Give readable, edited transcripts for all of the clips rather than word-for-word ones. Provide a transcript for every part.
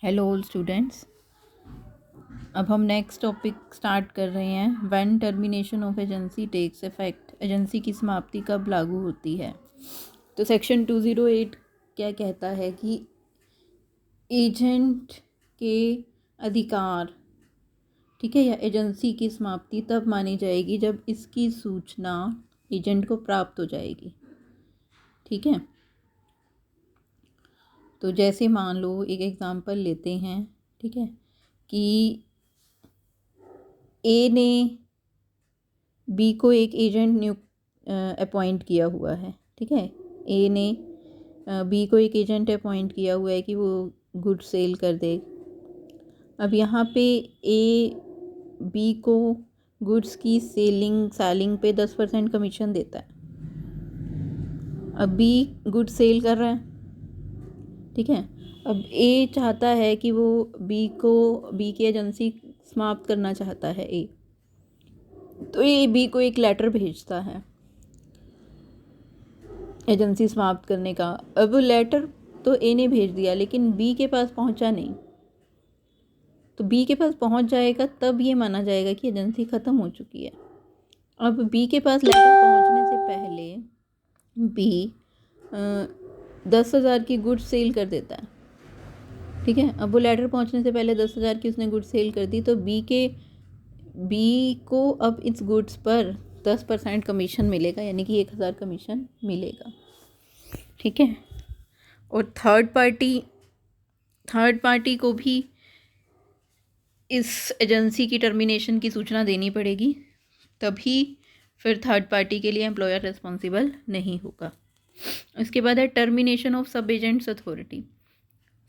Hello all students. अब हम next topic start कर रहे हैं। When termination of agency takes effect, agency की समाप्ति कब लागू होती है। तो सेक्शन 208 क्या कहता है कि एजेंट के अधिकार, ठीक है, या एजेंसी की समाप्ति तब मानी जाएगी जब इसकी सूचना एजेंट को प्राप्त हो जाएगी। ठीक है, तो जैसे मान लो एक एग्जांपल लेते हैं, ठीक है, कि ए ने बी को एक एजेंट अपॉइंट किया हुआ है। ठीक है, ए ने बी को एक एजेंट अपॉइंट किया हुआ है कि वो गुड सेल कर दे। अब यहाँ पे ए बी को गुड्स की सेलिंग पे 10% कमीशन देता है। अब बी गुड सेल कर रहा है, ठीक है। अब ए चाहता है कि वो बी की एजेंसी समाप्त करना चाहता है ए, तो ए बी को एक लेटर भेजता है एजेंसी समाप्त करने का। अब लेटर तो ए ने भेज दिया लेकिन बी के पास पहुंचा नहीं, तो बी के पास पहुंच जाएगा तब ये माना जाएगा कि एजेंसी ख़त्म हो चुकी है। अब बी के पास लेटर पहुंचने से पहले बी 10,000 की गुड्स सेल कर देता है। ठीक है, अब वो लेटर पहुंचने से पहले 10,000 की उसने गुड्स सेल कर दी, तो बी को अब इस गुड्स पर 10% कमीशन मिलेगा, यानी कि 1,000 कमीशन मिलेगा। ठीक है, और थर्ड पार्टी को भी इस एजेंसी की टर्मिनेशन की सूचना देनी पड़ेगी, तभी फिर थर्ड पार्टी के लिए एम्प्लॉयर रिस्पॉन्सिबल नहीं होगा। इसके बाद है टर्मिनेशन ऑफ सब एजेंट्स अथॉरिटी।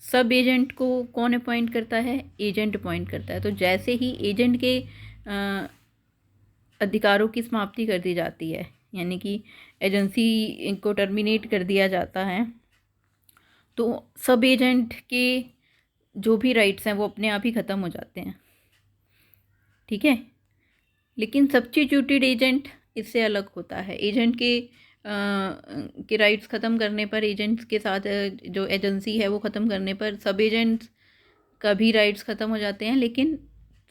सब एजेंट को कौन अपॉइंट करता है? एजेंट अपॉइंट करता है। तो जैसे ही एजेंट के अधिकारों की समाप्ति कर दी जाती है, यानी कि एजेंसी को टर्मिनेट कर दिया जाता है, तो सब एजेंट के जो भी राइट्स हैं वो अपने आप ही ख़त्म हो जाते हैं। ठीक है, लेकिन सब्स्टिट्यूटेड एजेंट इससे अलग होता है। एजेंट के राइट्स ख़त्म करने पर, एजेंट्स के साथ जो एजेंसी है वो ख़त्म करने पर सब एजेंट्स का भी राइट्स ख़त्म हो जाते हैं, लेकिन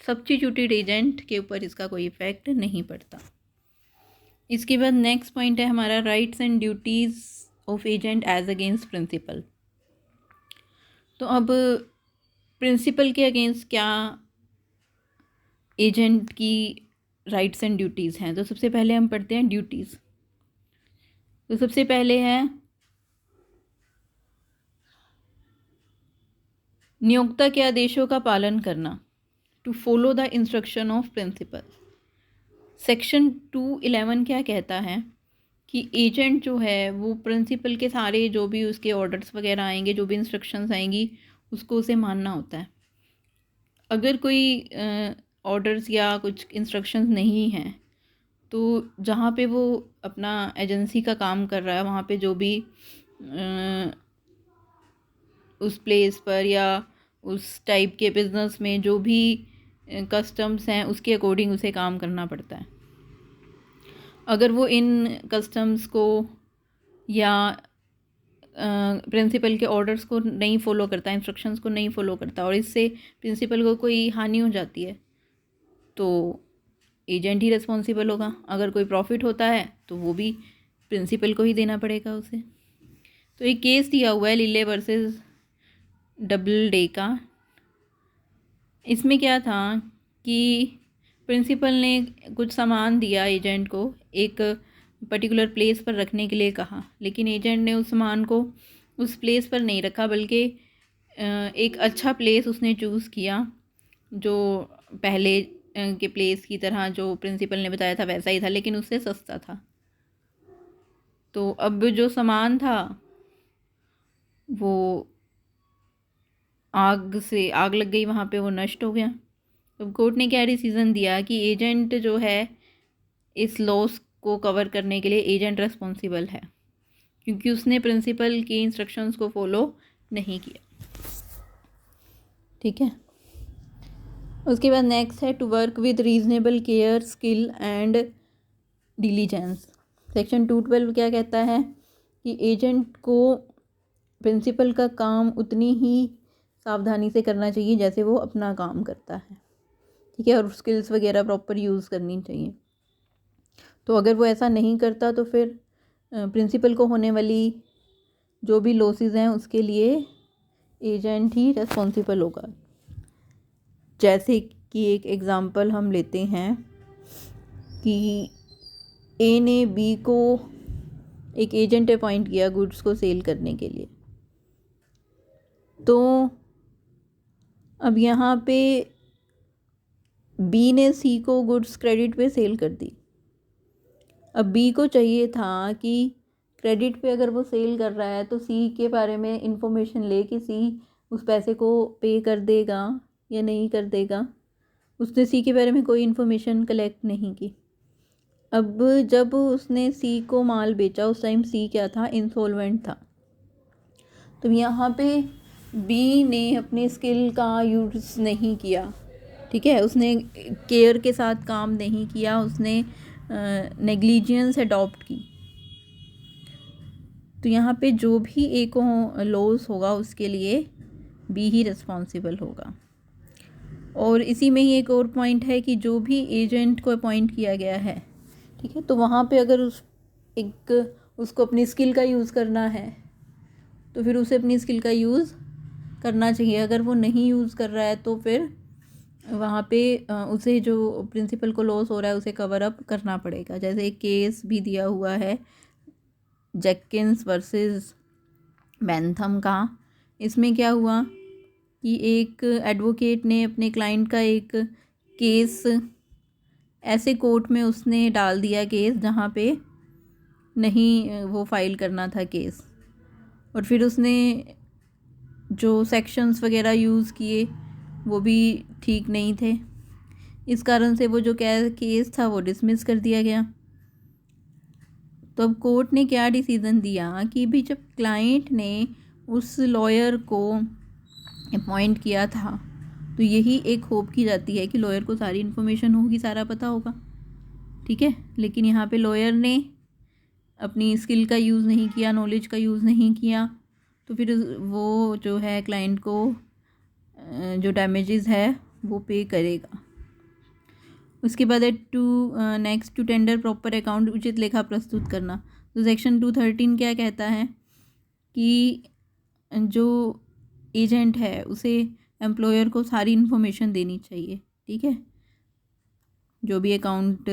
सब्स्टिट्यूटेड एजेंट के ऊपर इसका कोई इफेक्ट नहीं पड़ता। इसके बाद नेक्स्ट पॉइंट है हमारा rights and duties of agent as against principal. तो अब प्रिंसिपल के अगेंस्ट क्या एजेंट की राइट्स एंड ड्यूटीज़ हैं। तो सबसे पहले हम पढ़ते हैं ड्यूटीज़। तो सबसे पहले है नियोक्ता के आदेशों का पालन करना, to follow the instruction of principal. Section 211 क्या कहता है कि एजेंट जो है वो प्रिंसिपल के सारे जो भी उसके ऑर्डर्स वगैरह आएंगे, जो भी इंस्ट्रक्शंस आएंगी, उसको उसे मानना होता है। अगर कोई ऑर्डर्स या कुछ इंस्ट्रक्शंस नहीं हैं, तो जहाँ पे वो अपना एजेंसी का काम कर रहा है, वहाँ पे जो भी उस प्लेस पर या उस टाइप के बिज़नेस में जो भी कस्टम्स हैं, उसके अकॉर्डिंग उसे काम करना पड़ता है। अगर वो इन कस्टम्स को या प्रिंसिपल के ऑर्डर्स को नहीं फॉलो करता, इंस्ट्रक्शंस को नहीं फॉलो करता, और इससे प्रिंसिपल को कोई हानि हो जाती है, तो एजेंट ही रिस्पॉन्सिबल होगा। अगर कोई प्रॉफिट होता है तो वो भी प्रिंसिपल को ही देना पड़ेगा उसे। तो एक केस दिया हुआ है लिले वर्सेस डबल डे का। इसमें क्या था कि प्रिंसिपल ने कुछ सामान दिया एजेंट को, एक पर्टिकुलर प्लेस पर रखने के लिए कहा, लेकिन एजेंट ने उस सामान को उस प्लेस पर नहीं रखा, बल्कि एक अच्छा प्लेस उसने चूज़ किया, जो पहले के प्लेस की तरह जो प्रिंसिपल ने बताया था वैसा ही था, लेकिन उससे सस्ता था। तो अब जो सामान था वो आग लग गई वहाँ पे, वो नष्ट हो गया। तो कोर्ट ने क्या डिसीज़न दिया कि एजेंट जो है इस लॉस को कवर करने के लिए एजेंट रिस्पॉन्सिबल है, क्योंकि उसने प्रिंसिपल की इंस्ट्रक्शंस को फॉलो नहीं किया। ठीक है, उसके बाद नेक्स्ट है to work with reasonable care, skill and diligence. Section 212 क्या कहता है कि एजेंट को प्रिंसिपल का काम उतनी ही सावधानी से करना चाहिए जैसे वो अपना काम करता है, ठीक है, और स्किल्स वगैरह प्रॉपर यूज़ करनी चाहिए। तो अगर वो ऐसा नहीं करता तो फिर प्रिंसिपल को होने वाली जो भी लॉसेस हैं उसके लिए एजेंट ही रेस्पॉन्सिबल होगा। जैसे कि एक एग्ज़ाम्पल हम लेते हैं कि ए ने बी को एक एजेंट अपॉइंट किया गुड्स को सेल करने के लिए। तो अब यहाँ पे बी ने सी को गुड्स क्रेडिट पे सेल कर दी। अब बी को चाहिए था कि क्रेडिट पे अगर वो सेल कर रहा है तो सी के बारे में इंफॉर्मेशन ले कि सी उस पैसे को पे कर देगा या नहीं कर देगा। उसने सी के बारे में कोई इन्फॉर्मेशन कलेक्ट नहीं की। अब जब उसने सी को माल बेचा उस टाइम सी क्या था, इंसॉल्वेंट था। तो यहाँ पे बी ने अपने स्किल का यूज़ नहीं किया, ठीक है, उसने केयर के साथ काम नहीं किया, उसने नेग्लिजेंस अडॉप्ट की। तो यहाँ पे जो भी ए को लॉस होगा उसके लिए बी ही रिस्पॉन्सिबल होगा। और इसी में ही एक और पॉइंट है कि जो भी एजेंट को अपॉइंट किया गया है, ठीक है, तो वहाँ पे अगर उसको अपनी स्किल का यूज़ करना है तो फिर उसे अपनी स्किल का यूज़ करना चाहिए। अगर वो नहीं यूज़ कर रहा है तो फिर वहाँ पे उसे जो प्रिंसिपल को लॉस हो रहा है उसे कवर अप करना पड़ेगा। जैसे एक केस भी दिया हुआ है जेकिंस वर्सेस बैंथम का। इसमें क्या हुआ कि एक एडवोकेट ने अपने क्लाइंट का एक केस ऐसे कोर्ट में उसने डाल दिया केस जहाँ पे नहीं वो फाइल करना था केस, और फिर उसने जो सेक्शंस वगैरह यूज़ किए वो भी ठीक नहीं थे। इस कारण से वो जो केस था वो डिसमिस कर दिया गया। तो अब कोर्ट ने क्या डिसीज़न दिया कि भी जब क्लाइंट ने उस लॉयर को अपॉइंट किया था तो यही एक होप की जाती है कि लॉयर को सारी इन्फॉर्मेशन होगी, सारा पता होगा, ठीक है। लेकिन यहाँ पे लॉयर ने अपनी स्किल का यूज़ नहीं किया, नॉलेज का यूज़ नहीं किया, तो फिर वो जो है क्लाइंट को जो डैमेजेस है वो पे करेगा। उसके बाद है next to tender proper account, उचित लेखा प्रस्तुत करना। तो सेक्शन 213 क्या कहता है कि जो एजेंट है उसे एम्प्लॉयर को सारी इन्फॉर्मेशन देनी चाहिए, ठीक है। जो भी अकाउंट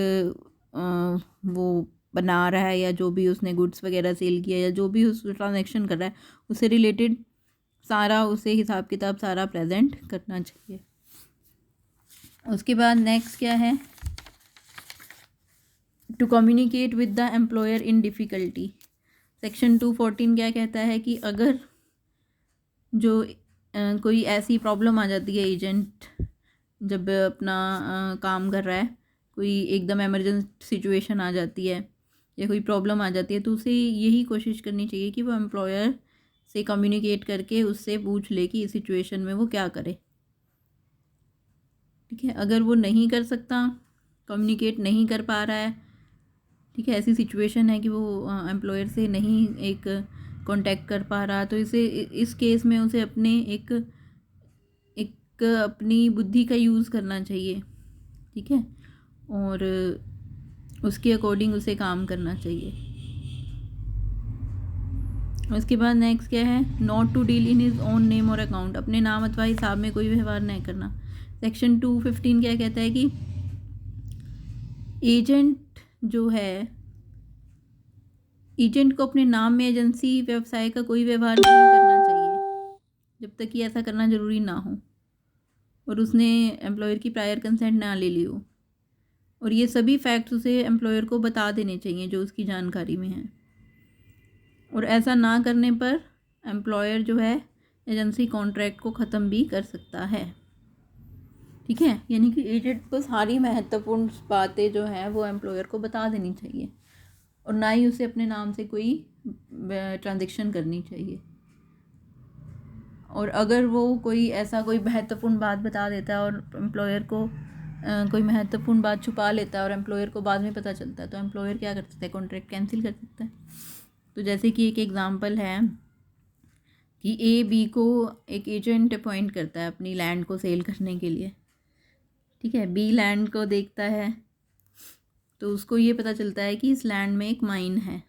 वो बना रहा है या जो भी उसने गुड्स वगैरह सेल किया या जो भी उस ट्रांजैक्शन कर रहा है उससे रिलेटेड सारा उसे हिसाब किताब सारा प्रेजेंट करना चाहिए। उसके बाद नेक्स्ट क्या है, to communicate with the employer in difficulty. Section 214 क्या कहता है कि अगर जो कोई ऐसी प्रॉब्लम आ जाती है, एजेंट जब अपना काम कर रहा है, कोई एकदम इमरजेंसी सिचुएशन आ जाती है या कोई प्रॉब्लम आ जाती है, तो उसे यही कोशिश करनी चाहिए कि वो एम्प्लॉयर से कम्युनिकेट करके उससे पूछ ले कि इस सिचुएशन में वो क्या करे, ठीक है। अगर वो नहीं कर सकता, कम्युनिकेट नहीं कर पा रहा है, ठीक है, ऐसी सिचुएशन है कि वो एम्प्लॉयर से नहीं एक कांटेक्ट कर पा रहा, तो इस केस में उसे अपने एक अपनी बुद्धि का यूज़ करना चाहिए, ठीक है, और उसके अकॉर्डिंग उसे काम करना चाहिए। उसके बाद नेक्स्ट क्या है, not to deal in his own name और अकाउंट, अपने नाम अथवा हिसाब में कोई व्यवहार नहीं करना। सेक्शन 215 क्या कहता है कि एजेंट जो है, एजेंट को अपने नाम में एजेंसी व्यवसाय का कोई व्यवहार नहीं करना चाहिए जब तक कि ऐसा करना ज़रूरी ना हो और उसने एम्प्लॉयर की प्रायर कंसेंट ना ले ली हो, और ये सभी फैक्ट्स उसे एम्प्लॉयर को बता देने चाहिए जो उसकी जानकारी में है। और ऐसा ना करने पर एम्प्लॉयर जो है एजेंसी कॉन्ट्रैक्ट को ख़त्म भी कर सकता है, ठीक है। यानी कि एजेंट को सारी महत्वपूर्ण बातें जो हैं वो एम्प्लॉयर को बता देनी चाहिए और ना ही उसे अपने नाम से कोई ट्रांजैक्शन करनी चाहिए। और अगर वो कोई ऐसा कोई महत्वपूर्ण बात बता देता है और एम्प्लॉयर को कोई महत्वपूर्ण बात छुपा लेता है और एम्प्लॉयर को बाद में पता चलता है, तो एम्प्लॉयर क्या कर सकता है, कॉन्ट्रैक्ट कैंसिल कर सकता है। तो जैसे कि एक एग्ज़ाम्पल है कि ए बी को एक एजेंट अपॉइंट करता है अपनी लैंड को सेल करने के लिए। ठीक है, बी लैंड को देखता है तो उसको ये पता चलता है कि इस लैंड में एक माइन है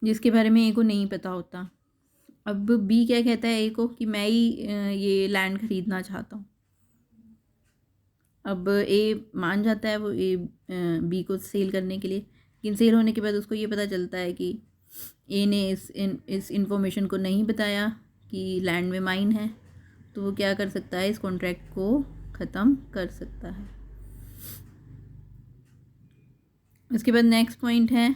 जिसके बारे में ए को नहीं पता होता। अब बी क्या कहता है ए को कि मैं ही ये लैंड खरीदना चाहता हूँ। अब ए मान जाता है वो ए बी को सेल करने के लिए, लेकिन सेल होने के बाद उसको ये पता चलता है कि ए ने इस इंफॉर्मेशन को नहीं बताया कि लैंड में माइन है, तो वो क्या कर सकता है, इस कॉन्ट्रैक्ट को ख़त्म कर सकता है। उसके बाद नेक्स्ट पॉइंट है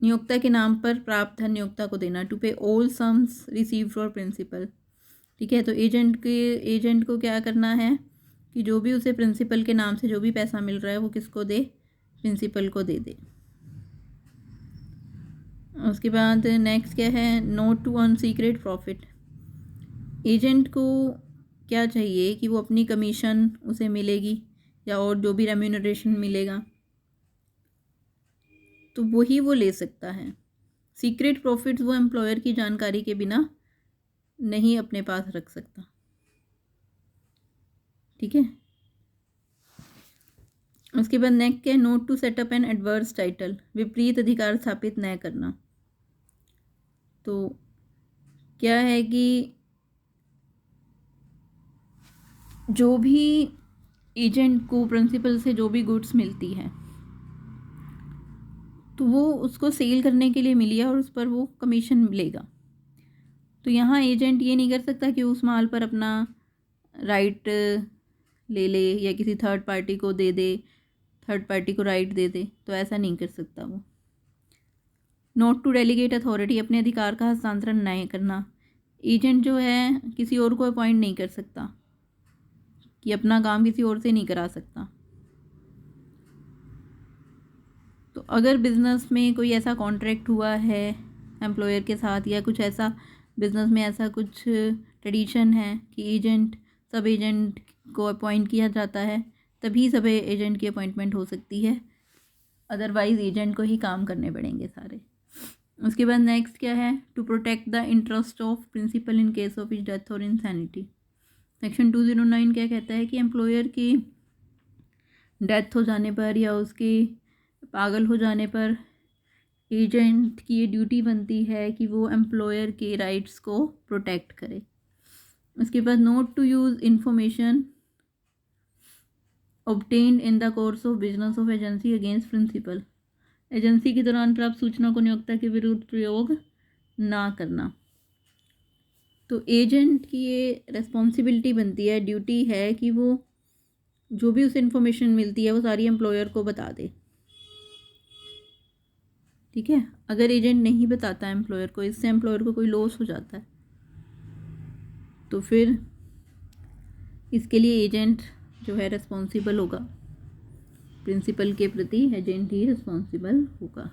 नियोक्ता के नाम पर प्राप्त धन नियोक्ता को देना, to pay all sums receive for principal. ठीक है, तो एजेंट को क्या करना है कि जो भी उसे प्रिंसिपल के नाम से जो भी पैसा मिल रहा है वो किसको दे, प्रिंसिपल को दे दे। उसके बाद नेक्स्ट क्या है, not to earn secret profit. Agent को क्या चाहिए कि वो अपनी कमीशन उसे मिलेगी या और जो भी रेम्यूनरेशन मिलेगा तो वही वो ले सकता है। सीक्रेट प्रॉफिट्स वो एम्प्लॉयर की जानकारी के बिना नहीं अपने पास रख सकता। ठीक है, उसके बाद नेक्स्ट है not to set up an adverse title, विपरीत अधिकार स्थापित न करना। तो क्या है कि जो भी एजेंट को प्रिंसिपल से जो भी गुड्स मिलती है तो वो उसको सेल करने के लिए मिली है और उस पर वो कमीशन मिलेगा। तो यहाँ एजेंट ये नहीं कर सकता कि उस माल पर अपना राइट ले ले या किसी थर्ड पार्टी को दे दे, थर्ड पार्टी को राइट दे दे, तो ऐसा नहीं कर सकता वो। नोट टू डेलीगेट अथॉरिटी, अपने अधिकार का हस्तांतरण नहीं करना। एजेंट जो है किसी और को अपॉइंट नहीं कर सकता कि अपना काम किसी और से नहीं करा सकता। तो अगर बिज़नेस में कोई ऐसा कॉन्ट्रैक्ट हुआ है एम्प्लॉयर के साथ या कुछ ऐसा बिज़नेस में ऐसा कुछ ट्रेडिशन है कि सब एजेंट को अपॉइंट किया जाता है, तभी सब एजेंट की अपॉइंटमेंट हो सकती है, अदरवाइज़ एजेंट को ही काम करने पड़ेंगे सारे। उसके बाद नेक्स्ट क्या है, to protect the interest of principal in case of his death और इंसैनिटी। सेक्शन 209 क्या कहता है कि एम्प्लॉयर की डेथ हो जाने पर या उसके पागल हो जाने पर एजेंट की ये ड्यूटी बनती है कि वो एम्प्लॉयर के राइट्स को प्रोटेक्ट करे। उसके बाद not to use information obtained in the course of business of agency against principal, agency के दौरान प्राप्त सूचना को नियोक्ता के विरुद्ध प्रयोग ना करना। तो एजेंट की ये रेस्पॉन्सिबिलिटी बनती है, ड्यूटी है कि वो जो भी उसे इन्फॉर्मेशन मिलती है वो सारी एम्प्लॉयर को बता दे। ठीक है, अगर एजेंट नहीं बताता एम्प्लॉयर को, इससे एम्प्लॉयर को कोई लॉस हो जाता है तो फिर इसके लिए एजेंट जो है रिस्पॉन्सिबल होगा, प्रिंसिपल के प्रति एजेंट ही रिस्पॉन्सिबल होगा।